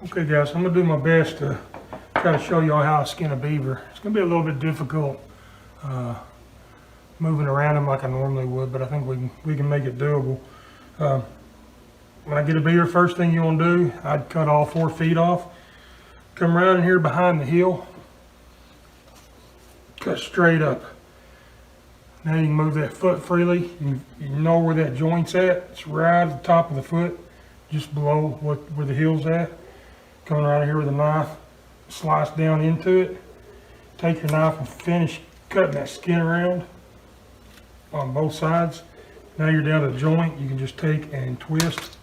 Okay guys, I'm going to do my best to try to show y'all how I skin a beaver. It's going to be a little bit difficult moving around them like I normally would, but I think we can make it doable. When I get a beaver, first thing you want to do, I'd cut all 4 feet off. Come around in here behind the heel, cut straight up. Now you can move that foot freely. You know where that joint's at. It's right at the top of the foot, just below where the heel's at. Coming around here with a knife, slice down into it. Take your knife and finish cutting that skin around on both sides. Now you're down to the joint. You can just take and twist.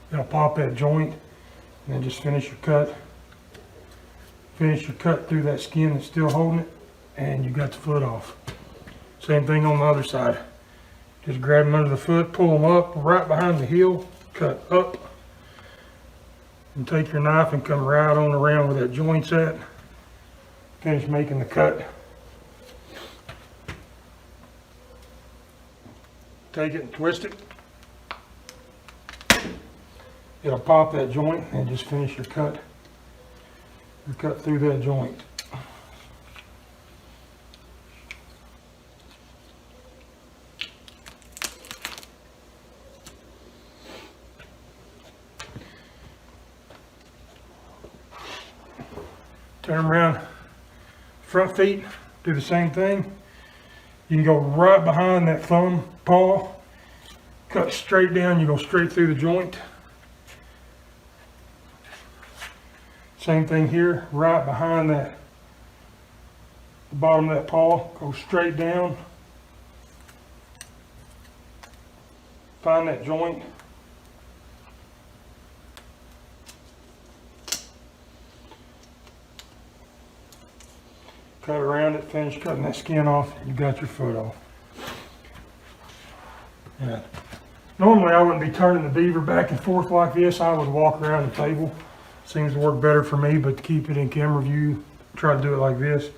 It'll pop that joint, and then just finish your cut. Finish your cut through that skin that's still holding it, and you got the foot off. Same thing on the other side. Just grab them under the foot, pull them up right behind the heel, cut up, and take your knife and come right on around where that joint's at. Finish making the cut. Take it and twist it. It'll pop that joint and just finish your cut. Your cut through that joint. Turn them around, front feet, do the same thing. You can go right behind that thumb paw, cut straight down, you go straight through the joint. Same thing here, right behind that, the bottom of that paw, go straight down. Find that joint. Cut around it, finish cutting that skin off, you got your foot off. Yeah. Normally I wouldn't be turning the beaver back and forth like this. I would walk around the table. Seems to work better for me, but to keep it in camera view, try to do it like this.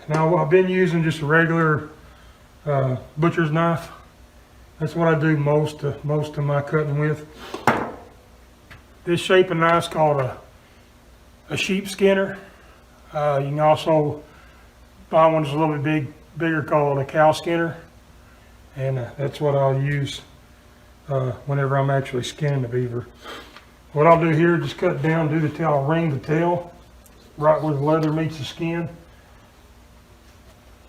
Now I've been using just a regular butcher's knife. That's what I do most of my cutting with. This shape of knife is called a sheep skinner. You can also buy one that's a little bit bigger called a cow skinner. And that's what I'll use whenever I'm actually skinning the beaver. What I'll do here, just cut down, do the tail, I'll ring the tail right where the leather meets the skin,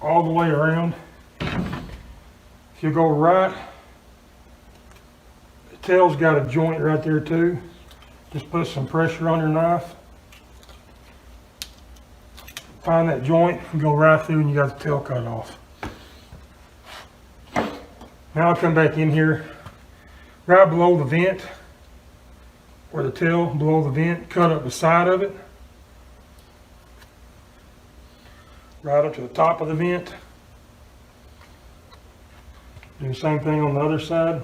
all the way around. If you go right, the tail's got a joint right there too. Just put some pressure on your knife. Find that joint and go right through and you got the tail cut off. Now I'll come back in here, right below the vent, where the tail, below the vent, cut up the side of it. Right up to the top of the vent. Do the same thing on the other side.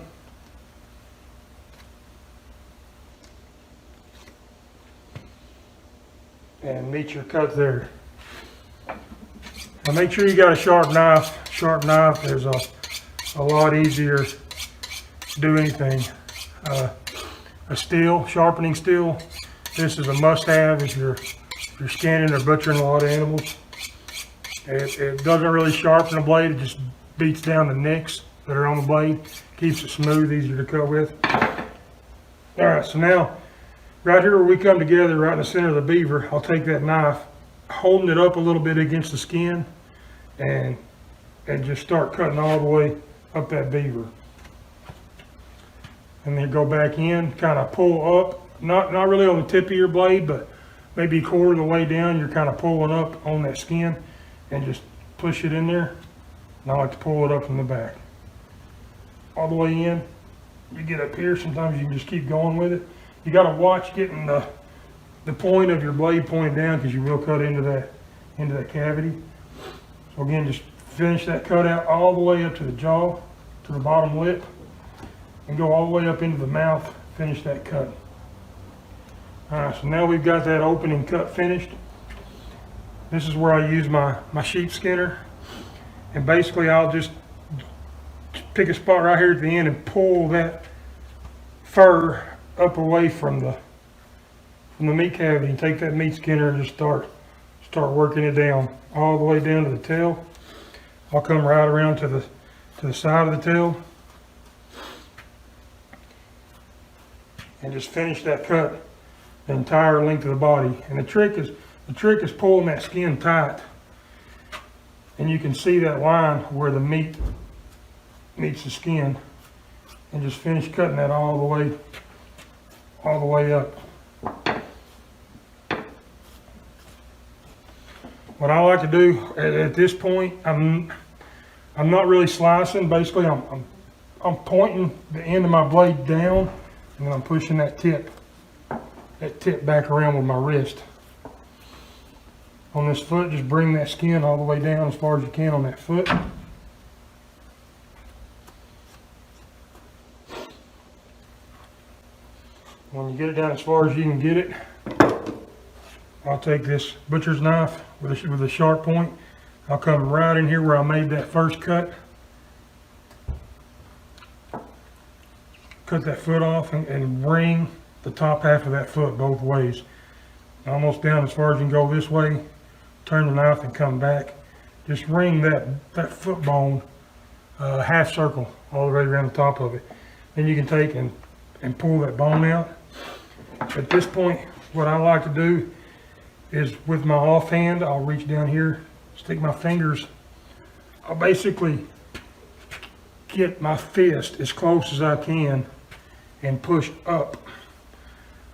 And meet your cut there. Now make sure you got a sharp knife. Sharp knife is a lot easier to do anything. A steel, sharpening steel. This is a must-have if you're scanning or butchering a lot of animals. It doesn't really sharpen the blade. It just beats down the nicks that are on the blade. Keeps it smooth, easier to cut with. All right, so now right here where we come together, right in the center of the beaver, I'll take that knife, holding it up a little bit against the skin, and just start cutting all the way up that beaver. And then go back in, kind of pull up, not really on the tip of your blade, but maybe a quarter of the way down, you're kind of pulling up on that skin and just push it in there. And I like to pull it up from the back. All the way in. You get up here, sometimes you can just keep going with it. You got to watch getting the point of your blade pointed down because you will cut into that cavity. So again, just finish that cut out all the way up to the jaw, to the bottom lip, and go all the way up into the mouth, finish that cut. Alright, so now we've got that opening cut finished. This is where I use my sheep skinner. And basically I'll just pick a spot right here at the end and pull that fur up away from the meat cavity and take that meat skinner and just start working it down all the way down to the tail. I'll come right around to the side of the tail and just finish that cut the entire length of the body. And the trick is pulling that skin tight, and you can see that line where the meat meets the skin, and just finish cutting that all the way up. What I like to do at this point, I'm not really slicing. Basically, I'm pointing the end of my blade down, and then I'm pushing that tip back around with my wrist. On this foot, just bring that skin all the way down as far as you can on that foot. When you get it down as far as you can get it, I'll take this butcher's knife with a sharp point. I'll come right in here where I made that first cut. Cut that foot off and bring the top half of that foot both ways. Almost down as far as you can go this way. Turn the knife and come back. Just ring that foot bone half circle all the way around the top of it. Then you can take and pull that bone out. At this point, what I like to do is with my offhand, I'll reach down here, stick my fingers. I'll basically get my fist as close as I can and push up.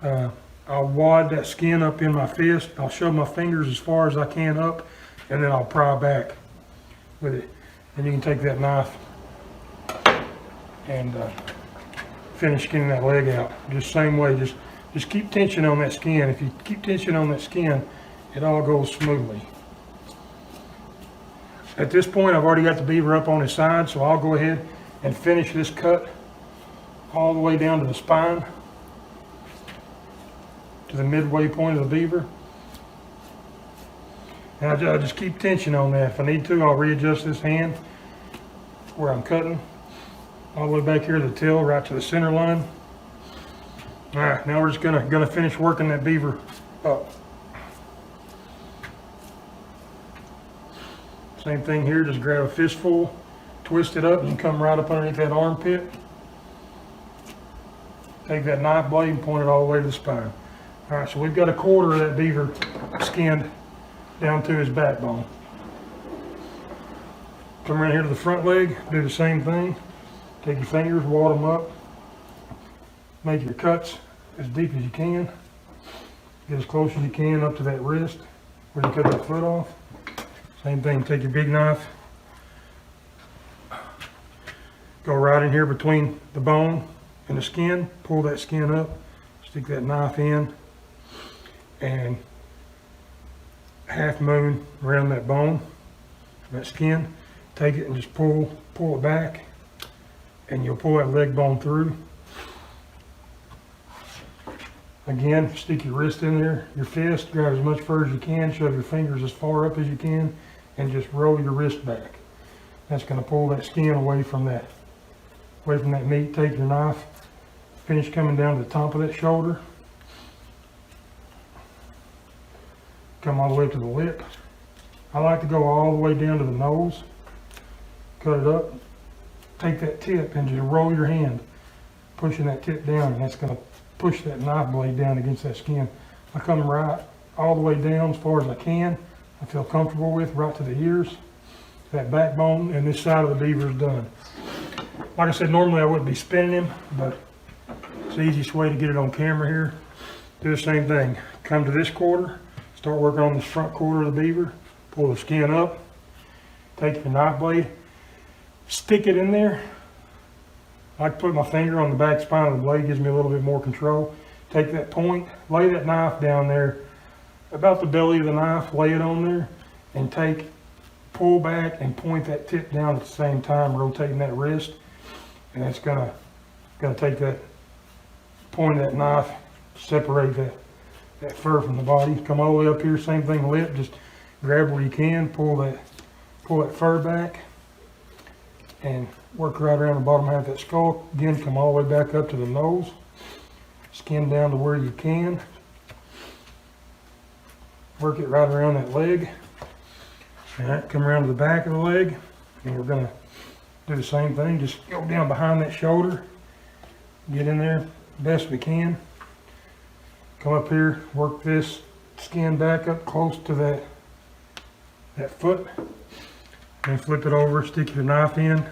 I'll wad that skin up in my fist. I'll shove my fingers as far as I can up, and then I'll pry back with it. And you can take that knife and finish skinning that leg out. Just same way, just keep tension on that skin. If you keep tension on that skin, it all goes smoothly. At this point, I've already got the beaver up on his side, so I'll go ahead and finish this cut all the way down to the spine, to the midway point of the beaver. And I just keep tension on that. If I need to, I'll readjust this hand where I'm cutting, all the way back here to the tail, right to the center line. All right, now we're just gonna finish working that beaver up. Same thing here, just grab a fistful, twist it up, and come right up underneath that armpit. Take that knife blade and point it all the way to the spine. All right, so we've got a quarter of that beaver skinned down to his backbone. Come around here to the front leg, do the same thing. Take your fingers, wad them up. Make your cuts as deep as you can. Get as close as you can up to that wrist where you cut that foot off. Same thing, take your big knife. Go right in here between the bone and the skin. Pull that skin up. Stick that knife in. And half moon around that bone, that skin. Take it and just pull it back. And you'll pull that leg bone through. Again, stick your wrist in there, your fist, grab as much fur as you can, shove your fingers as far up as you can, and just roll your wrist back. That's going to pull that skin away from that meat. Take your knife, finish coming down to the top of that shoulder. Come all the way up to the lip. I like to go all the way down to the nose. Cut it up. Take that tip and just roll your hand, pushing that tip down, and that's going to push that knife blade down against that skin. I come right all the way down as far as I can. I feel comfortable with, right to the ears. That backbone and this side of the beaver is done. Like I said, normally I wouldn't be spinning him, but it's the easiest way to get it on camera here. Do the same thing. Come to this quarter, start working on this front quarter of the beaver, pull the skin up, take your knife blade, stick it in there. I like to put my finger on the back spine of the blade, gives me a little bit more control. Take that point, lay that knife down there, about the belly of the knife, lay it on there, and pull back and point that tip down at the same time, rotating that wrist. And it's gonna take that point of that knife, separate that fur from the body. Come all the way up here, same thing, lip, just grab where you can, pull that fur back, and work right around the bottom half of that skull. Again, come all the way back up to the nose. skin down to where you can. Work it right around that leg. All right, come around to the back of the leg, and we're gonna do the same thing. Just go down behind that shoulder, get in there best we can. Come up here, work this skin back up close to that foot, and flip it over, stick your knife in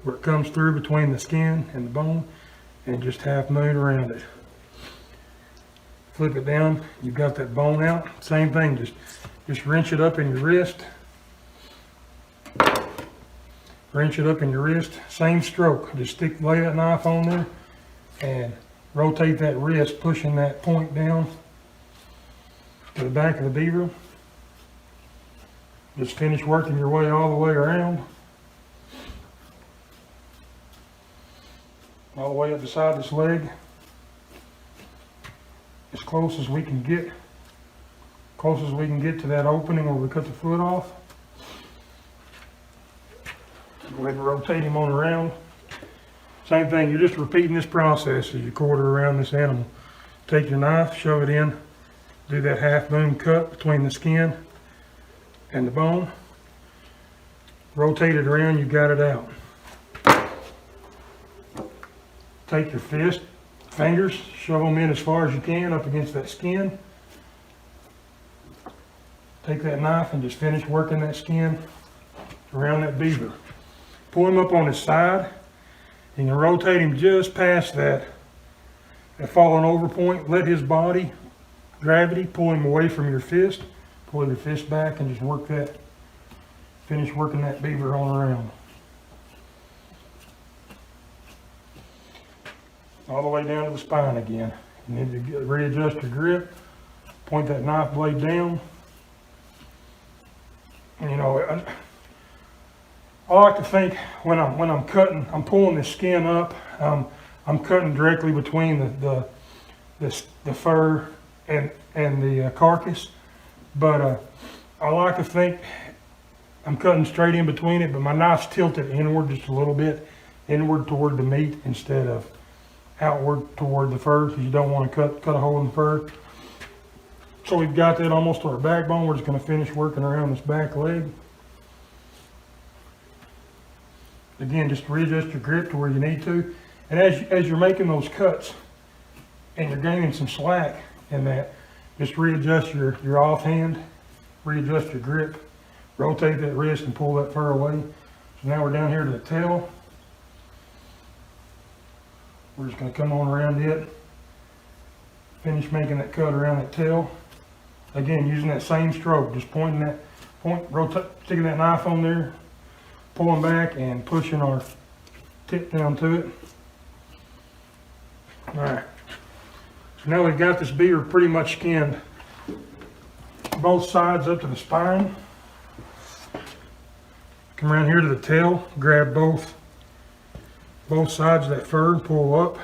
where it comes through between the skin and the bone, and just half moon around it. Flip it down, you've got that bone out. Same thing, just wrench it up in your wrist. Wrench it up in your wrist, same stroke. Just lay that knife on there and rotate that wrist, pushing that point down to the back of the beaver. Just finish working your way all the way around. All the way up the side of this leg. As close as we can get. Close as we can get to that opening where we cut the foot off. Go ahead and rotate him on around. Same thing, you're just repeating this process as you quarter around this animal. Take your knife, shove it in, do that half moon cut between the skin and the bone. Rotate it around, you got it out. Take your fingers, shove them in as far as you can up against that skin. Take that knife and just finish working that skin around that beaver. Pull him up on his side. You can rotate him just past that falling over point. Let his body, gravity, pull him away from your fist. Pull your fist back and just work that, finish working that beaver on around. All the way down to the spine again. You need to readjust your grip. Point that knife blade down. And you know, I like to think when I'm cutting, I'm pulling the skin up. I'm cutting directly between the fur and the carcass. But I like to think I'm cutting straight in between it, but my knife's tilted inward just a little bit, inward toward the meat instead of outward toward the fur, because you don't want to cut a hole in the fur. So we've got that almost to our backbone. We're just going to finish working around this back leg. Again, just readjust your grip to where you need to. And as you're making those cuts and you're gaining some slack in that, just readjust your offhand, readjust your grip, rotate that wrist and pull that fur away. So now we're down here to the tail. We're just going to come on around it, finish making that cut around that tail. Again, using that same stroke, just sticking that knife on there, pulling back and pushing our tip down to it. All right, so now we've got this beaver pretty much skinned both sides up to the spine. Come around here to the tail, grab both sides of that fur and pull up.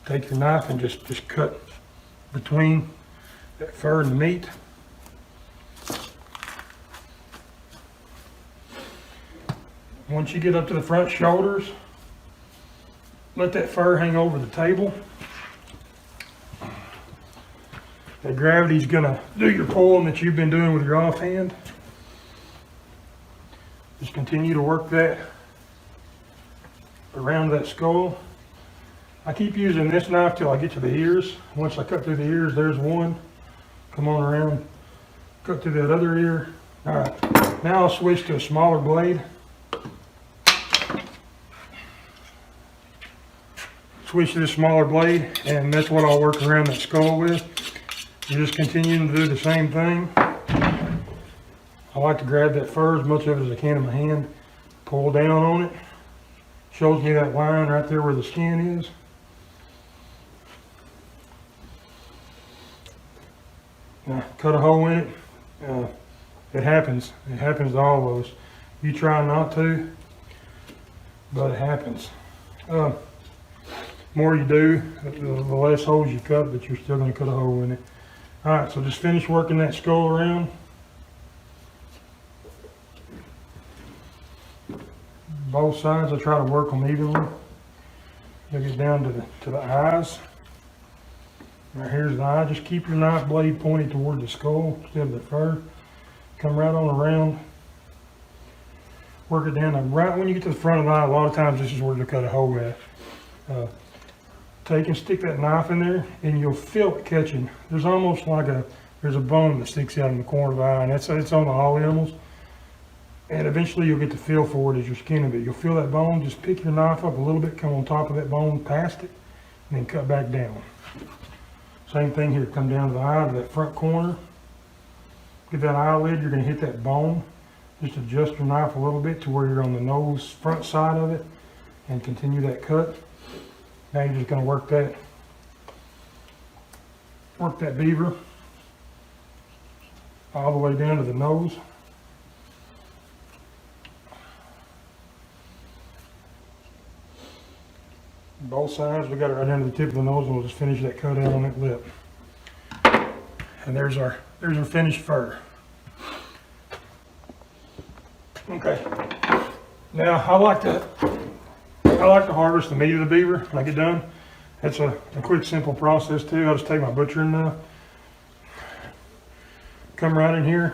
Take your knife and just cut between that fur and the meat. Once you get up to the front shoulders, let that fur hang over the table. That gravity's gonna do your pulling that you've been doing with your offhand. Just continue to work that around that skull. I keep using this knife till I get to the ears. Once I cut through the ears, there's one. Come on around, cut through that other ear. All right, now I'll switch to a smaller blade. Switch to this smaller blade, and that's what I'll work around that skull with. You're just continuing to do the same thing. I like to grab that fur, as much of it as I can in my hand, pull down on it. Shows me that line right there where the skin is. Now, cut a hole in it. It happens. It happens to all of us. You try not to, but it happens. The more you do, the less holes you cut, but you're still going to cut a hole in it. All right, so just finish working that skull around. Both sides, I try to work them evenly. You'll get down to the eyes. Right here's the eye. Just keep your knife blade pointed toward the skull instead of the fur. Come right on around. Work it down. And right when you get to the front of the eye, a lot of times this is where to cut a hole at. Take and stick that knife in there, and you'll feel it catching. There's almost like there's a bone that sticks out in the corner of the eye, and it's on all animals. And eventually you'll get the feel for it as you're skinning it. You'll feel that bone. Just pick your knife up a little bit, come on top of that bone, past it, and then cut back down. Same thing here. Come down to the eye, to that front corner. Get that eyelid. You're going to hit that bone. Just adjust your knife a little bit to where you're on the nose front side of it, and continue that cut. Now you're just going to work that beaver all the way down to the nose. Both sides. We got it right down to the tip of the nose, and we'll just finish that cut out on that lip. And there's our finished fur. Okay. Now I like to harvest the meat of the beaver when I get done. It's a quick, simple process too. I'll just take my butchering knife, come right in here,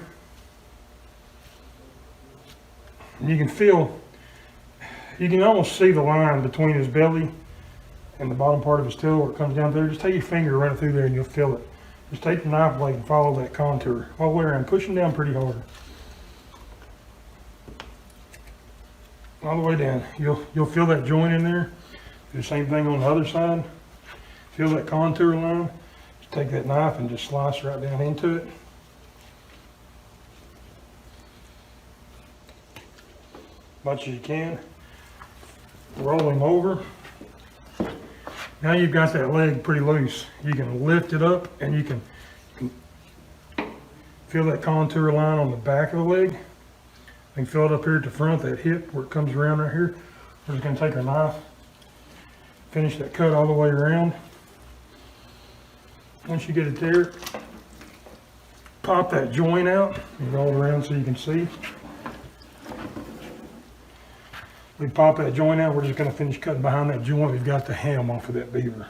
and you can almost see the line between his belly and the bottom part of his tail where it comes down there. Just take your finger, run it through there, and you'll feel it. Just take your knife blade and follow that contour all the way around, pushing down pretty hard. All the way down. You'll feel that joint in there. Do the same thing on the other side. Feel that contour line. Just take that knife and just slice right down into it. Much as you can. Roll him over. Now you've got that leg pretty loose. You can lift it up, and you can feel that contour line on the back of the leg. You can feel it up here at the front, that hip where it comes around right here. We're just going to take our knife, finish that cut all the way around. Once you get it there, pop that joint out and roll it around so you can see. We pop that joint out. We're just going to finish cutting behind that joint. We've got the ham off of that beaver.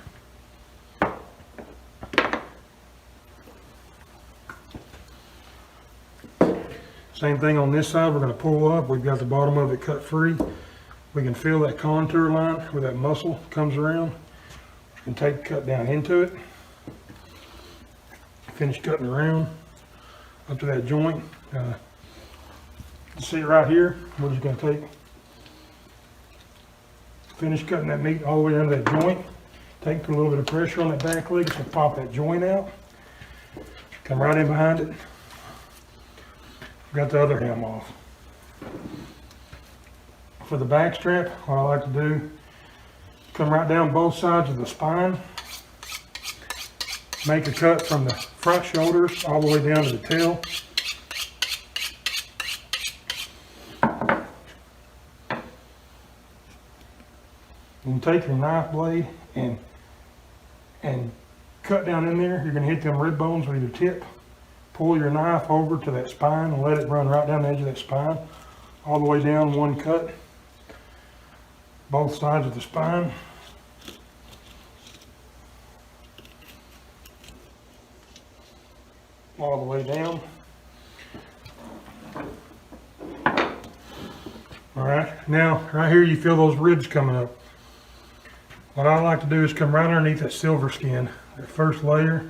Same thing on this side. We're going to pull up. We've got the bottom of it cut free. We can feel that contour line where that muscle comes around. We can cut down into it. Finish cutting around up to that joint. You see it right here. We're just going to finish cutting that meat all the way under that joint. Put a little bit of pressure on that back leg. It's going to pop that joint out. Come right in behind it. Got the other ham off. For the back strap, what I like to do, come right down both sides of the spine. Make a cut from the front shoulders all the way down to the tail. You can take your knife blade and cut down in there. You're going to hit them rib bones with your tip. Pull your knife over to that spine and let it run right down the edge of that spine, all the way down one cut, both sides of the spine. All the way down. All right, now right here you feel those ribs coming up. What I like to do is come right underneath that silver skin, that first layer.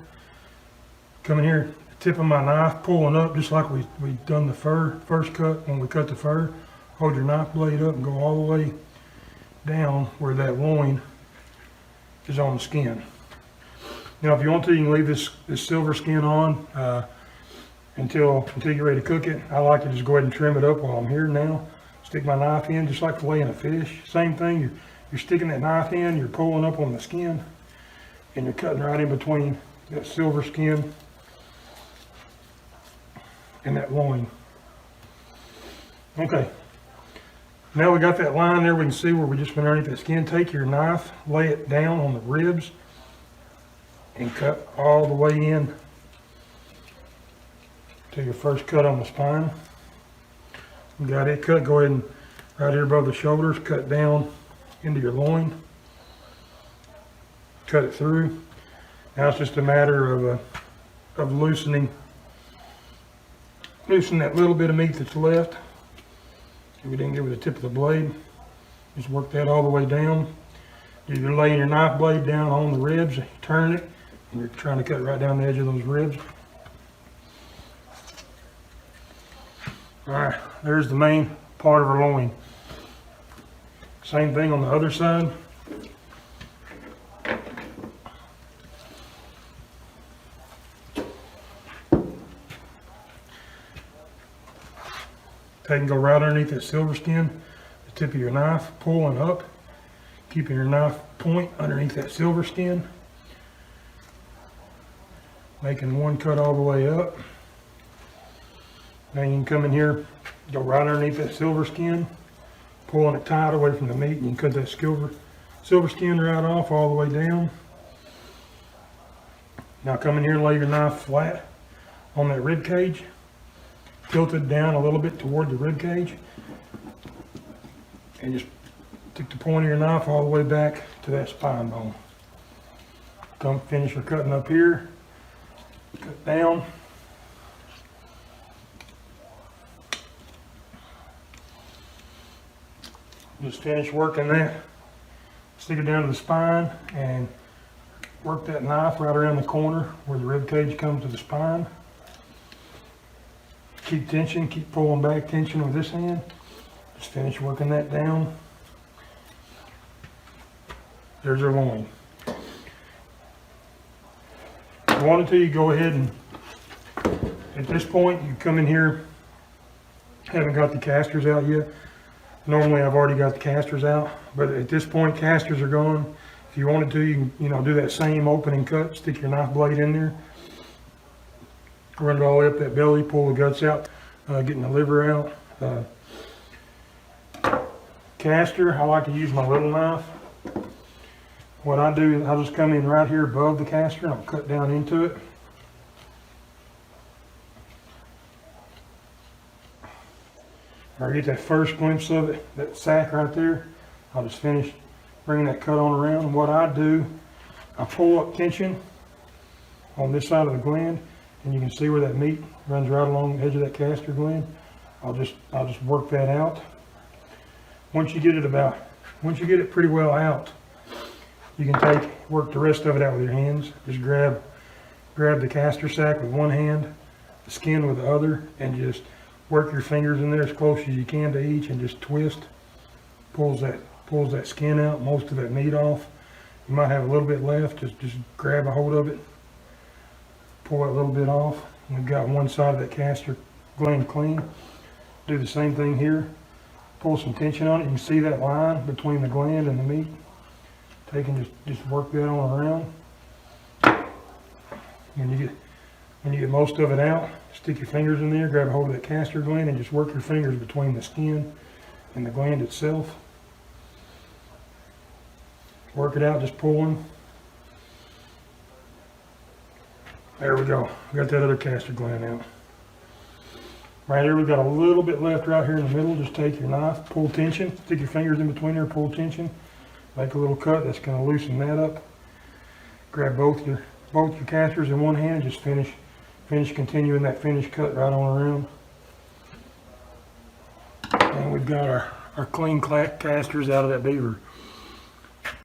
Come in here, tip of my knife, pulling up just like we done the first cut when we cut the fur. Hold your knife blade up and go all the way down where that loin is on the skin. Now if you want to, you can leave this silver skin on until you're ready to cook it. I like to just go ahead and trim it up while I'm here now. Stick my knife in just like filleting a fish. Same thing, you're sticking that knife in, you're pulling up on the skin, and you're cutting right in between that silver skin and that loin. Okay, now we got that line there. We can see where we just went underneath that skin. Take your knife, lay it down on the ribs, and cut all the way in to your first cut on the spine. You got it cut. Go ahead and right here above the shoulders, cut down into your loin. Cut it through. Now it's just a matter of loosening that little bit of meat that's left. If we didn't get with the tip of the blade, just work that all the way down. You're laying your knife blade down on the ribs, you turn it, and you're trying to cut right down the edge of those ribs. All right, there's the main part of our loin. Same thing on the other side. Take and go right underneath that silver skin, the tip of your knife, pulling up, keeping your knife point underneath that silver skin, making one cut all the way up. Now you can come in here, go right underneath that silver skin, pulling it tight away from the meat, and you can cut that silver skin right off all the way down. Now come in here and lay your knife flat on that rib cage. Tilt it down a little bit toward the rib cage, and just stick the point of your knife all the way back to that spine bone. Come finish your cutting up here, cut down. Just finish working that. Stick it down to the spine and work that knife right around the corner where the rib cage comes to the spine. Keep tension, keep pulling back tension with this hand. Just finish working that down. There's our loin. If you wanted to, you go ahead and, at this point, you come in here, haven't got the casters out yet. Normally I've already got the casters out, but at this point, casters are gone. If you wanted to, you can do that same opening cut, stick your knife blade in there. Run it all the way up that belly, pull the guts out, getting the liver out. Castor, I like to use my little knife. What I do is I'll just come in right here above the castor and I'll cut down into it. I get that first glimpse of it, that sack right there. I'll just finish bringing that cut on around. And what I do, I pull up tension on this side of the gland. And you can see where that meat runs right along the edge of that castor gland. I'll just work that out. Once you get it pretty well out, you can work the rest of it out with your hands. Just grab the castor sack with one hand, the skin with the other, and just work your fingers in there as close as you can to each, and just twist. Pulls that skin out, most of that meat off. You might have a little bit left. Just grab a hold of it. Pull that little bit off. We've got one side of that castor gland clean. Do the same thing here. Pull some tension on it. You can see that line between the gland and the meat. Take and just work that on around. When you get most of it out, stick your fingers in there, grab a hold of that castor gland, and just work your fingers between the skin and the gland itself. Work it out, just pulling. There we go. We got that other castor gland out. Right here, we've got a little bit left right here in the middle. Just take your knife, pull tension, stick your fingers in between there, pull tension, make a little cut. That's going to loosen that up. Grab both your casters in one hand. Just finish continuing that finish cut right on around. And we've got our clean casters out of that beaver.